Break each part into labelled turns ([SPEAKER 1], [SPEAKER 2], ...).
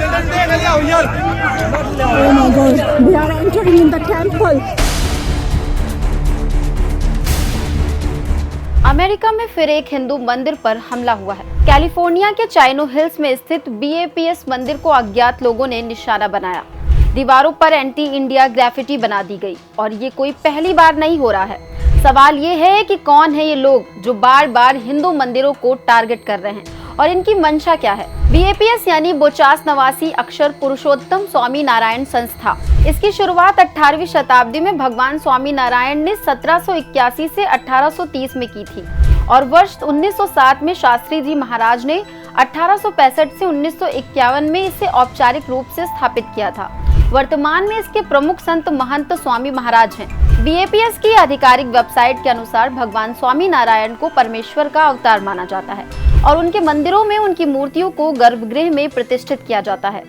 [SPEAKER 1] Oh my God, they are entering in the temple.
[SPEAKER 2] America में फिर एक हिंदू मंदिर पर हमला हुआ है। कैलिफोर्निया के चाइनो हिल्स में स्थित BAPS मंदिर को अज्ञात लोगों ने निशाना बनाया। दीवारों पर एंटी इंडिया ग्राफिटी बना दी गई और ये कोई पहली बार नहीं हो रहा है। सवाल ये है कि कौन है ये लोग जो बार बार हिंदू मंदिरों को टारगेट कर रहे हैं और इनकी मंशा क्या है। BAPS यानी बोचास नवासी अक्षर पुरुषोत्तम स्वामी नारायण संस्था। इसकी शुरुआत 18वीं शताब्दी में भगवान स्वामी नारायण ने 1781 से 1830 में की थी और वर्ष 1907 में शास्त्री जी महाराज ने 1865 से 1951 में इसे औपचारिक रूप से स्थापित किया था। वर्तमान में इसके प्रमुख संत महंत स्वामी महाराज हैं। BAPS की आधिकारिक वेबसाइट के अनुसार भगवान स्वामी नारायण को परमेश्वर का अवतार माना जाता है और उनके मंदिरों में उनकी मूर्तियों को गर्भगृह में प्रतिष्ठित किया जाता है।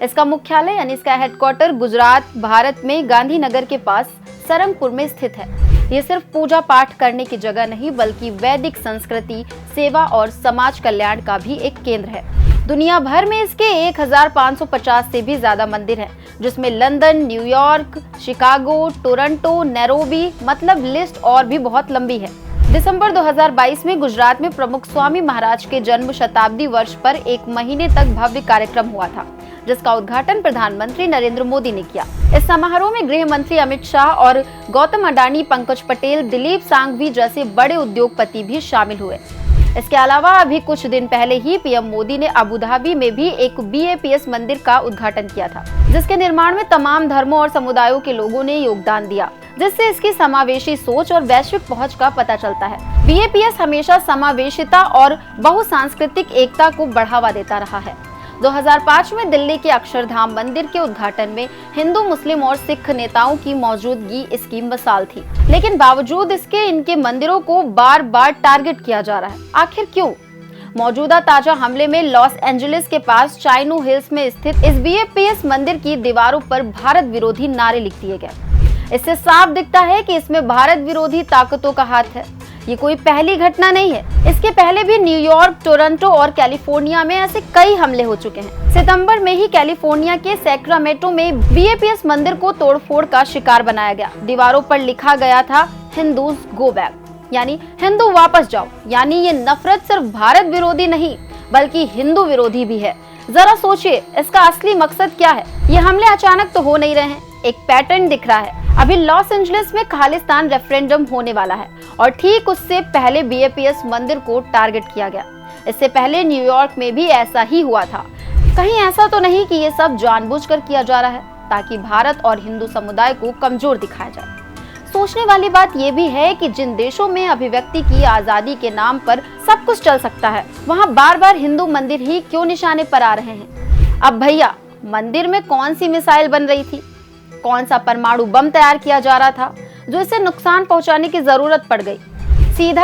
[SPEAKER 2] इसका मुख्यालय यानी इसका हेडक्वार्टर गुजरात भारत में गांधीनगर के पास सरंगपुर में स्थित है। ये सिर्फ पूजा पाठ करने की जगह नहीं बल्कि वैदिक संस्कृति, सेवा और समाज कल्याण का भी एक केंद्र है। दुनिया भर में इसके 1550 से भी ज्यादा मंदिर हैं, जिसमें London, New York, Chicago, Toronto, Nairobi, मतलब लिस्ट और भी बहुत लंबी है। दिसंबर 2022 में गुजरात में प्रमुख स्वामी महाराज के जन्म शताब्दी वर्ष पर एक महीने तक भव्य कार्यक्रम हुआ था, जिसका उद्घाटन प्रधानमंत्री नरेंद्र मोदी ने किया। इस समारोह में गृह मंत्री अमित शाह और गौतम अडानी, पंकज पटेल, दिलीप सांघवी जैसे बड़े उद्योगपति भी शामिल हुए। इसके अलावा अभी कुछ दिन पहले ही PM मोदी ने अबू धाबी में भी एक BAPS मंदिर का उद्घाटन किया था, जिसके निर्माण में तमाम धर्मों और समुदायों के लोगों ने योगदान दिया, जिससे इसकी समावेशी सोच और वैश्विक पहुंच का पता चलता है। BAPS हमेशा समावेशिता और बहुसांस्कृतिक एकता को बढ़ावा देता रहा है। 2005 में दिल्ली के अक्षरधाम मंदिर के उद्घाटन में हिंदू, मुस्लिम और सिख नेताओं की मौजूदगी इसकी मिसाल थी, लेकिन बावजूद इसके इनके मंदिरों को बार बार टारगेट किया जा रहा है। आखिर क्यों? मौजूदा ताजा हमले में लॉस एंजलिस के पास चाइनो हिल्स में स्थित इस BAPS मंदिर की दीवारों पर भारत विरोधी नारे लिख दिए गए। इससे साफ दिखता है कि इसमें भारत विरोधी ताकतों का हाथ है। ये कोई पहली घटना नहीं है। इसके पहले भी न्यूयॉर्क, टोरंटो और कैलिफोर्निया में ऐसे कई हमले हो चुके हैं। सितंबर में ही कैलिफोर्निया के सैक्रामेंटो में BAPS मंदिर को तोड़फोड़ का शिकार बनाया गया। दीवारों पर लिखा गया था हिंदूज गो बैक, यानी हिंदू वापस जाओ। यानी ये नफरत सिर्फ भारत विरोधी नहीं बल्कि हिंदू विरोधी भी है। जरा सोचिए, इसका असली मकसद क्या है? ये हमले अचानक तो हो नहीं रहे हैं, एक पैटर्न दिख रहा है। अभी लॉस एंजलिस में खालिस्तान रेफरेंडम होने वाला है और ठीक उससे पहले BAPS मंदिर को टारगेट किया गया। इससे पहले न्यूयॉर्क में भी ऐसा ही हुआ था। कहीं ऐसा तो नहीं कि ये सब जानबूझकर किया जा रहा है ताकि भारत और हिंदू समुदाय को कमजोर दिखाया जाए। सोचने वाली बात यह भी है कि जिन देशों में अभिव्यक्ति की आजादी के नाम पर सब कुछ चल सकता है, वहाँ बार बार हिंदू मंदिर ही क्यों निशाने पर आ रहे हैं? अब भैया, मंदिर में कौन सी मिसाइल बन रही थी? कौन सा परमाणु बम तैयार किया जा रहा था जो इसे नुकसान पहुंचाने की जरूरत पड़ गई?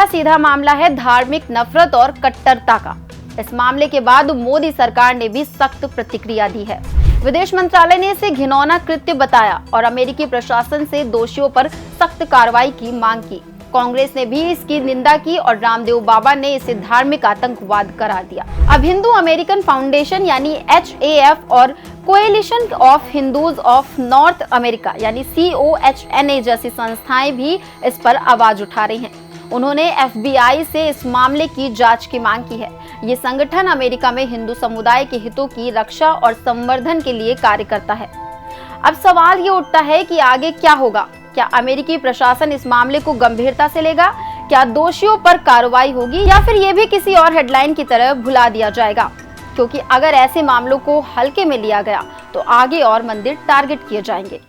[SPEAKER 2] सीधा मामला है धार्मिक नफरत और कट्टरता का। इस मामले के बाद मोदी सरकार ने भी सख्त प्रतिक्रिया दी है। विदेश मंत्रालय ने इसे घिनौना कृत्य बताया और अमेरिकी प्रशासन से दोषियों पर सख्त कार्रवाई की मांग की। कांग्रेस ने भी इसकी निंदा की और रामदेव बाबा ने इसे धार्मिक आतंकवाद करार दिया। अब हिंदू अमेरिकन फाउंडेशन यानी HAF और coalition of Hindus of north America यानी COHNA जैसी संस्थाएं भी इस पर आवाज उठा रही हैं। उन्होंने FBI से इस मामले की जांच की मांग की है। ये संगठन अमेरिका में हिंदू समुदाय के हितों की रक्षा और संवर्धन के लिए कार्य करता है। अब सवाल ये उठता है कि आगे क्या होगा? क्या अमेरिकी प्रशासन इस मामले को गंभीरता से लेगा? क्या दोषियों पर कार्रवाई होगी या फिर ये भी किसी और हेडलाइन की तरह भुला दिया जाएगा? क्योंकि अगर ऐसे मामलों को हल्के में लिया गया तो आगे और मंदिर टारगेट किए जाएंगे।